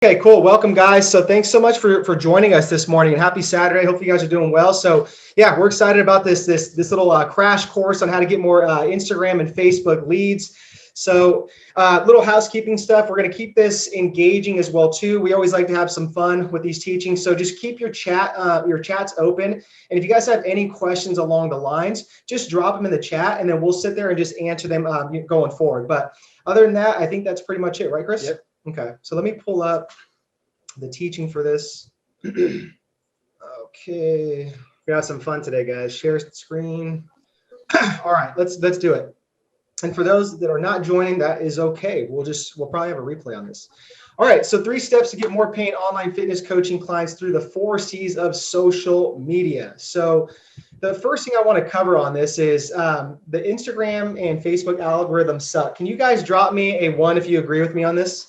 Okay, cool. Welcome, guys. So thanks so much for joining us this morning, and happy Saturday. Hopefully you guys are doing well. So yeah, we're excited about this little crash course on how to get more Instagram and Facebook leads. So little housekeeping stuff. We're going to keep this engaging as well too. We always like to have some fun with these teachings. So just keep your chats open. And if you guys have any questions along the lines, just drop them in the chat, and then we'll sit there and just answer them going forward. But other than that, I think that's pretty much it, right, Chris? Yep. Okay, so let me pull up the teaching for this. Okay, We have some fun today, guys. share screen. All right, let's do it. And for those that are not joining, that is okay. We'll probably have a replay on this. All right, so 3 steps to get more paying online fitness coaching clients through the 4 C's of social media. So the first thing I want to cover on this is the Instagram and Facebook algorithms suck. Can you guys drop me a 1 if you agree with me on this?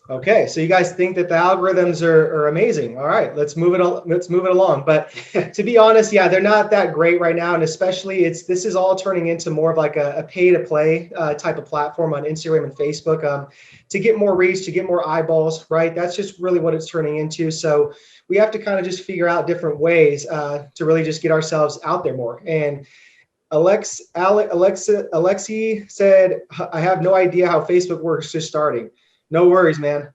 Okay, so you guys think that the algorithms are amazing. All right, let's move it along. But to be honest, yeah, they're not that great right now, and especially this is all turning into more of like a pay to play type of platform on Instagram and Facebook to get more reach, to get more eyeballs, right? That's just really what it's turning into. So we have to kind of just figure out different ways to really just get ourselves out there more. And Alexi said, I have no idea how Facebook works, just starting. No worries, man.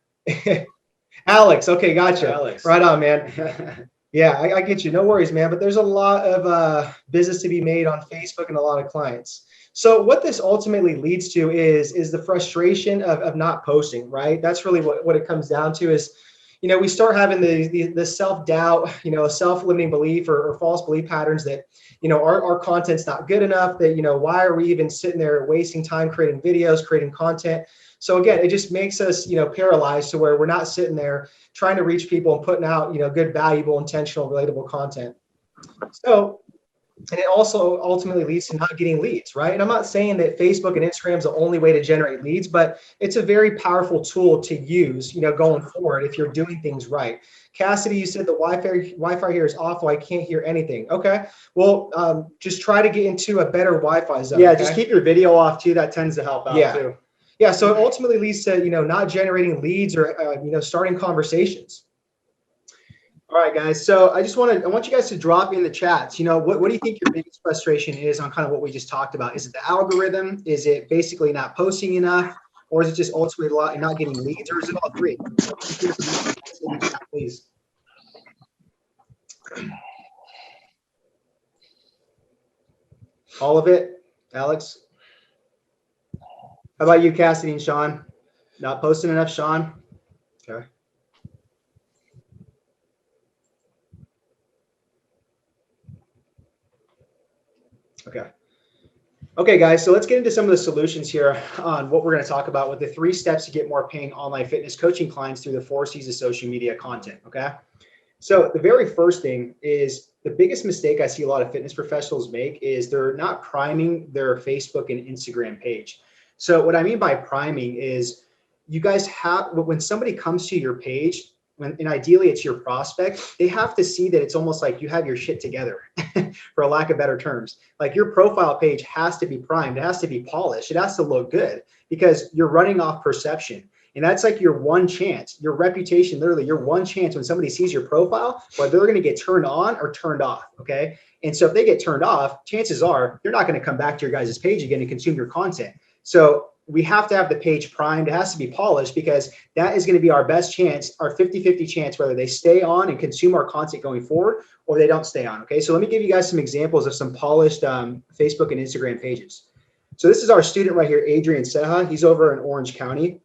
Alex, okay, gotcha. Alex. Right on, man. Yeah, I get you. No worries, man. But there's a lot of business to be made on Facebook and a lot of clients. So what this ultimately leads to is the frustration of not posting, right? That's really what it comes down to is, we start having the self-doubt, self-limiting belief or false belief patterns that, our content's not good enough, that, why are we even sitting there wasting time creating videos, creating content? So again, it just makes us, paralyzed to where we're not sitting there trying to reach people and putting out, good, valuable, intentional, relatable content. So, and it also ultimately leads to not getting leads, right? And I'm not saying that Facebook and Instagram is the only way to generate leads, but it's a very powerful tool to use, going forward if you're doing things right. Cassidy, you said the Wi-Fi here is awful. I can't hear anything. Okay. Well, just try to get into a better Wi-Fi zone. Yeah, okay? just keep your video off too. That tends to help out too. Yeah, so it ultimately leads to, not generating leads or, starting conversations. All right, guys. So I want you guys to drop in the chats. What do you think your biggest frustration is on kind of what we just talked about? Is it the algorithm? Is it basically not posting enough? Or is it just ultimately not getting leads? Or is it all 3? Please. All of it, Alex? How about you, Cassidy and Sean? Not posting enough, Sean? Okay. Okay, guys, so let's get into some of the solutions here on what we're going to talk about with the 3 steps to get more paying online fitness coaching clients through the 4 C's of social media content, okay? So the very first thing is the biggest mistake I see a lot of fitness professionals make is they're not priming their Facebook and Instagram page. So what I mean by priming is you guys when somebody comes to your page, and ideally it's your prospect, they have to see that it's almost like you have your shit together, for a lack of better terms. Like your profile page has to be primed. It has to be polished. It has to look good because you're running off perception. And that's like your one chance, your reputation, literally your one chance when somebody sees your profile, whether they're going to get turned on or turned off. Okay. And so if they get turned off, chances are they're not going to come back to your guys' page again and consume your content. So we have to have the page primed. It has to be polished because that is going to be our best chance, our 50-50 chance, whether they stay on and consume our content going forward or they don't stay on. Okay. So let me give you guys some examples of some polished Facebook and Instagram pages. So this is our student right here, Adrian Seha. He's over in Orange County.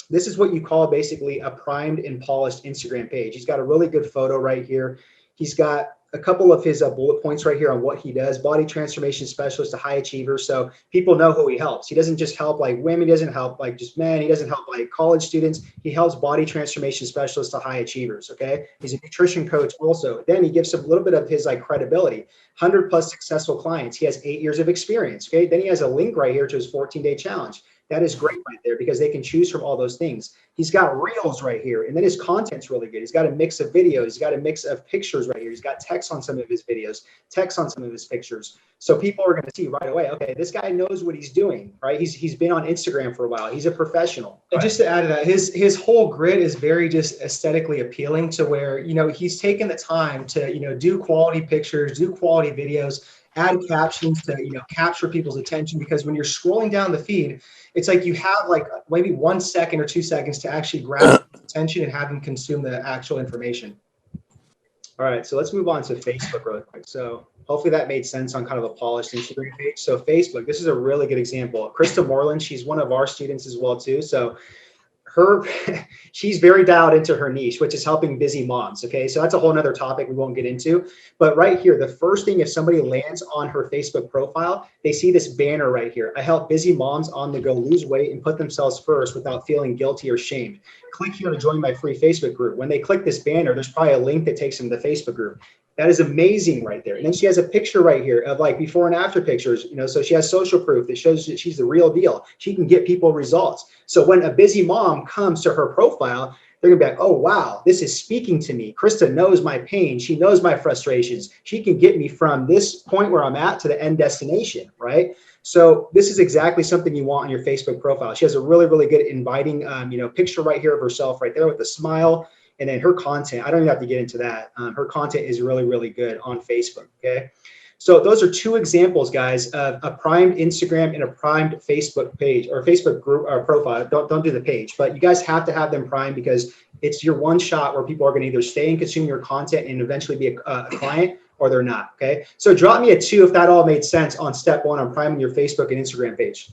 This is what you call basically a primed and polished Instagram page. He's got a really good photo right here. He's got a couple of his bullet points right here on what he does. Body transformation specialist to high achievers. So people know who he helps. He doesn't just help like women. He doesn't help like just men. He doesn't help like college students. He helps body transformation specialists to high achievers. Okay. He's a nutrition coach also. Then he gives a little bit of his like credibility. 100+ successful clients. He has 8 years of experience. Okay. Then he has a link right here to his 14-day challenge. That is great right there because they can choose from all those things. He's got reels right here, and then his content's really good. He's got a mix of videos. He's got a mix of pictures right here. He's got text on some of his videos, text on some of his pictures. So people are going to see right away, okay, this guy knows what he's doing, right? He's been on Instagram for a while. He's a professional. And just to add to that, his whole grid is very just aesthetically appealing to where, he's taken the time to, do quality pictures, do quality videos, add captions to, capture people's attention, because when you're scrolling down the feed, it's like you have like maybe 1 second or 2 seconds to actually grab attention and have them consume the actual information. All right, so let's move on to Facebook really quick. So hopefully that made sense on kind of a polished Instagram page. So Facebook, this is a really good example. Krista Moreland, she's one of our students as well too. So she's very dialed into her niche, which is helping busy moms. Okay, so that's a whole nother topic we won't get into. But right here, the first thing, if somebody lands on her Facebook profile, they see this banner right here. I help busy moms on the go lose weight and put themselves first without feeling guilty or shamed. Click here to join my free Facebook group. When they click this banner, there's probably a link that takes them to the Facebook group. That is amazing right there. And then she has a picture right here of like before and after pictures, so she has social proof that shows that she's the real deal. She can get people results. So when a busy mom comes to her profile, they're gonna be like, oh, wow, this is speaking to me. Krista knows my pain. She knows my frustrations. She can get me from this point where I'm at to the end destination, right? So this is exactly something you want on your Facebook profile. She has a really, really good inviting, picture right here of herself right there with a smile. And then her content, I don't even have to get into that. Her content is really, really good on Facebook, okay? So those are two examples, guys, of a primed Instagram and a primed Facebook page or Facebook group or profile. Don't do the page, but you guys have to have them primed because it's your one shot where people are going to either stay and consume your content and eventually be a client, or they're not, okay? So drop me a 2 if that all made sense on step 1 on priming your Facebook and Instagram page.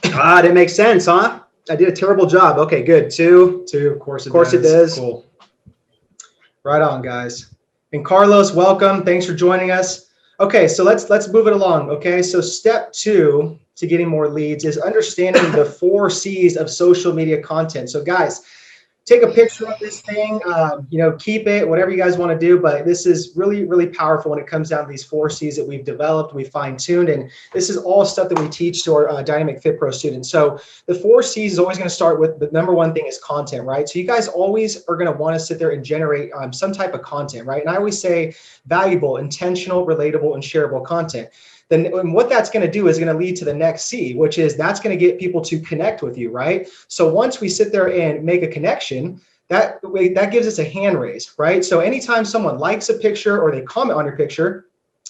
That makes sense, huh? I did a terrible job. Okay, good. 2. Of course it does. Cool. Right on, guys. And Carlos, welcome. Thanks for joining us. Okay, so let's move it along. Okay, so step 2 to getting more leads is understanding the 4 C's of social media content. So guys, take a picture of this thing, keep it, whatever you guys want to do. But this is really, really powerful when it comes down to these 4 C's that we've developed, we fine-tuned, and this is all stuff that we teach to our Dynamic Fit Pro students. So the 4 C's is always going to start with the number one thing is content, right? So you guys always are going to want to sit there and generate some type of content, right? And I always say valuable, intentional, relatable, and shareable content. Then what that's going to do is going to lead to the next C, which is that's going to get people to connect with you, right? So once we sit there and make a connection, that gives us a hand raise, right? So anytime someone likes a picture or they comment on your picture,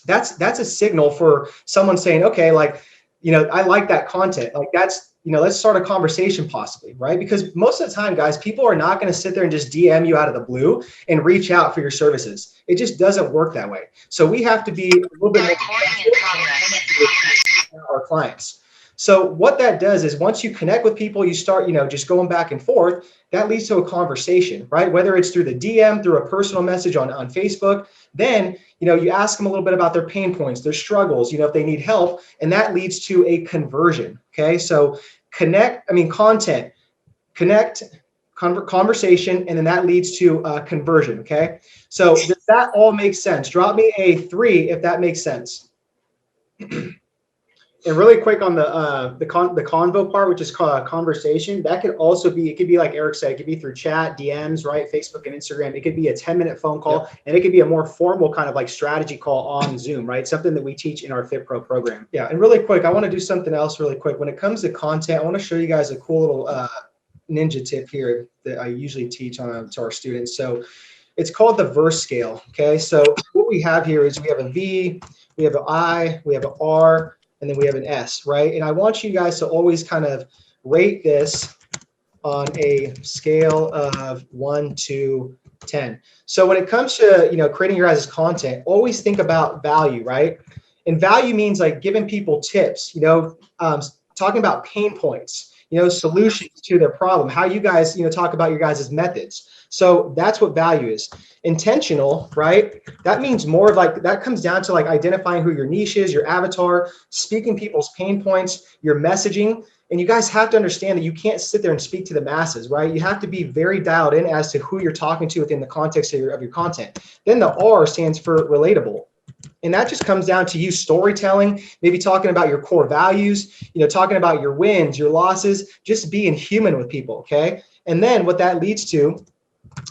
that's a signal for someone saying, okay, like, I like that content. Like that's, let's start a conversation possibly, right? Because most of the time, guys, people are not going to sit there and just DM you out of the blue and reach out for your services. It just doesn't work that way. So we have to be a little bit more our clients. So what that does is once you connect with people, you start, just going back and forth, that leads to a conversation, right? Whether it's through the DM, through a personal message on Facebook, then, you ask them a little bit about their pain points, their struggles, if they need help, and that leads to a conversion. Okay. So content, connect, conversation, and then that leads to conversion. Okay. So does that all make sense? Drop me a 3 if that makes sense. And really quick on the convo part, which is called conversation, that could also be, it could be like Eric said, it could be through chat, DMs, right? Facebook and Instagram. It could be a 10-minute phone call, yep. And it could be a more formal kind of like strategy call on Zoom, right? Something that we teach in our Fit Pro program. Yeah. And really quick, I want to do something else really quick. When it comes to content, I want to show you guys a cool little ninja tip here that I usually teach to our students. So it's called the verse scale. Okay. So what we have here is we have a V, we have an I, we have an R, and then we have an S, right? And I want you guys to always kind of rate this on a scale of 1 to 10. So when it comes to, creating your guys' content, always think about value, right? And value means like giving people tips, talking about pain points, solutions to their problem, how you guys, talk about your guys' methods. So that's what value is. Intentional, right? That means more of like, that comes down to like identifying who your niche is, your avatar, speaking people's pain points, your messaging. And you guys have to understand that you can't sit there and speak to the masses, right? You have to be very dialed in as to who you're talking to within the context of your content. Then the R stands for relatable. And that just comes down to you storytelling, maybe talking about your core values, talking about your wins, your losses, just being human with people, okay? And then what that leads to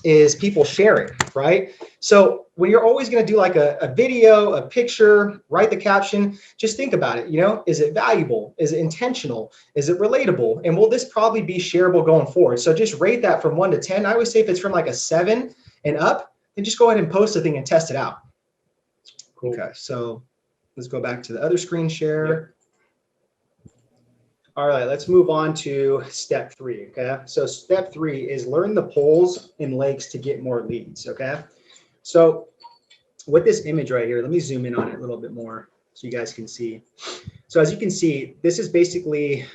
is people sharing, right? So when you're always going to do like a video, a picture, write the caption, just think about it. Is it valuable? Is it intentional? Is it relatable? And will this probably be shareable going forward? So just rate that from 1 to 10. I always say if it's from like a 7 and up, then just go ahead and post the thing and test it out. Cool. Okay, so let's go back to the other screen share. Yep. All right, let's move on to step 3, okay? So step 3 is learn the polls and lakes to get more leads, okay? So with this image right here, let me zoom in on it a little bit more so you guys can see. So as you can see, this is basically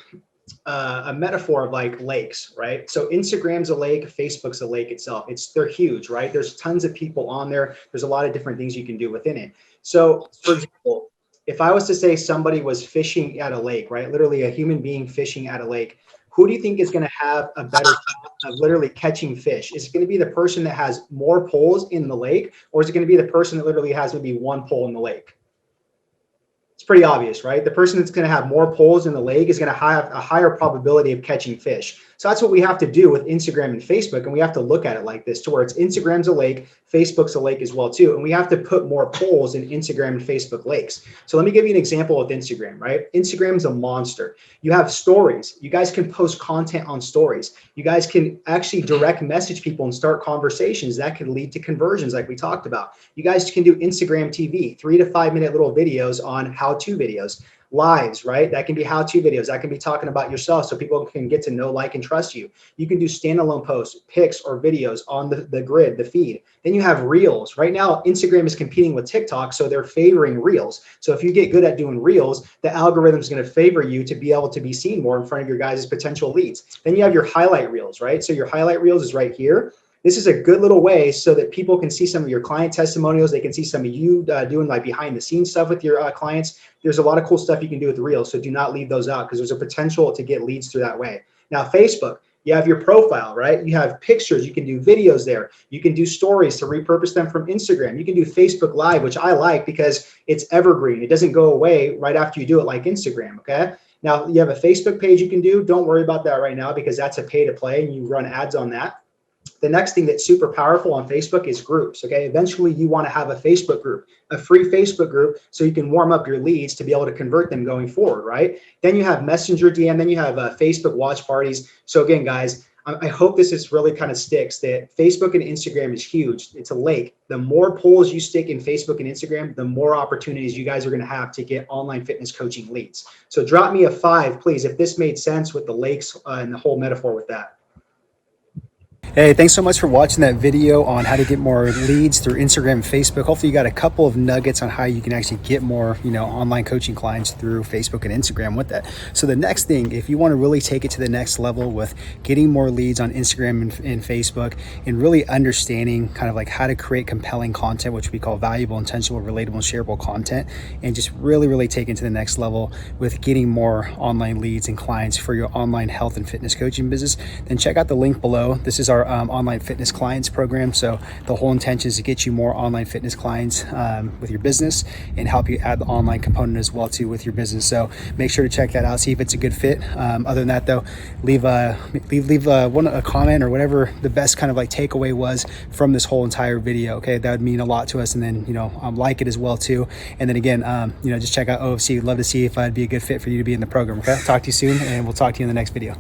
a metaphor of like lakes, right? So Instagram's a lake, Facebook's a lake itself. They're huge, right? There's tons of people on there. There's a lot of different things you can do within it. So for example, if I was to say somebody was fishing at a lake, right? Literally a human being fishing at a lake, who do you think is going to have a better shot of literally catching fish? Is it going to be the person that has more poles in the lake, or is it going to be the person that literally has maybe 1 pole in the lake? It's pretty obvious, right? The person that's going to have more poles in the lake is going to have a higher probability of catching fish. So that's what we have to do with Instagram and Facebook. And we have to look at it like this, to where it's Instagram's a lake, Facebook's a lake as well too. And we have to put more poles in Instagram and Facebook lakes. So let me give you an example with Instagram, right? Instagram's a monster. You have stories. You guys can post content on stories. You guys can actually direct message people and start conversations that can lead to conversions like we talked about. You guys can do Instagram TV, 3 to 5 minute little videos on how-to videos. Lives, right? That can be how-to videos. That can be talking about yourself so people can get to know, like, and trust you. You can do standalone posts, pics, or videos on the grid, the feed. Then you have reels. Right now, Instagram is competing with TikTok, so they're favoring reels. So if you get good at doing reels, the algorithm is going to favor you to be able to be seen more in front of your guys' potential leads. Then you have your highlight reels, right? So your highlight reels is right here. This is a good little way so that people can see some of your client testimonials. They can see some of you doing like behind the scenes stuff with your clients. There's a lot of cool stuff you can do with the Reels. So do not leave those out because there's a potential to get leads through that way. Now, Facebook, you have your profile, right? You have pictures. You can do videos there. You can do stories to repurpose them from Instagram. You can do Facebook Live, which I like because it's evergreen. It doesn't go away right after you do it like Instagram, okay? Now, you have a Facebook page you can do. Don't worry about that right now because that's a pay to play and you run ads on that. The next thing that's super powerful on Facebook is groups, okay? Eventually, you want to have a Facebook group, a free Facebook group, so you can warm up your leads to be able to convert them going forward, right? Then you have Messenger DM, then you have Facebook watch parties. So again, guys, I hope this really kind of sticks that Facebook and Instagram is huge. It's a lake. The more polls you stick in Facebook and Instagram, the more opportunities you guys are going to have to get online fitness coaching leads. So drop me a 5, please, if this made sense with the lakes and the whole metaphor with that. Hey, thanks so much for watching that video on how to get more leads through Instagram and Facebook. Hopefully you got a couple of nuggets on how you can actually get more, online coaching clients through Facebook and Instagram with that. So the next thing, if you want to really take it to the next level with getting more leads on Instagram and Facebook and really understanding kind of like how to create compelling content, which we call valuable, intentional, relatable, and shareable content, and just really take it to the next level with getting more online leads and clients for your online health and fitness coaching business, then check out the link below. This is our online fitness clients program. So the whole intention is to get you more online fitness clients with your business and help you add the online component as well too with your business. So make sure to check that out, see if it's a good fit. Other than that though, leave a comment or whatever the best kind of like takeaway was from this whole entire video. Okay, that would mean a lot to us. And then like it as well too. And then again, just check out OFC. Love to see if I'd be a good fit for you to be in the program. Okay, talk to you soon, and we'll talk to you in the next video.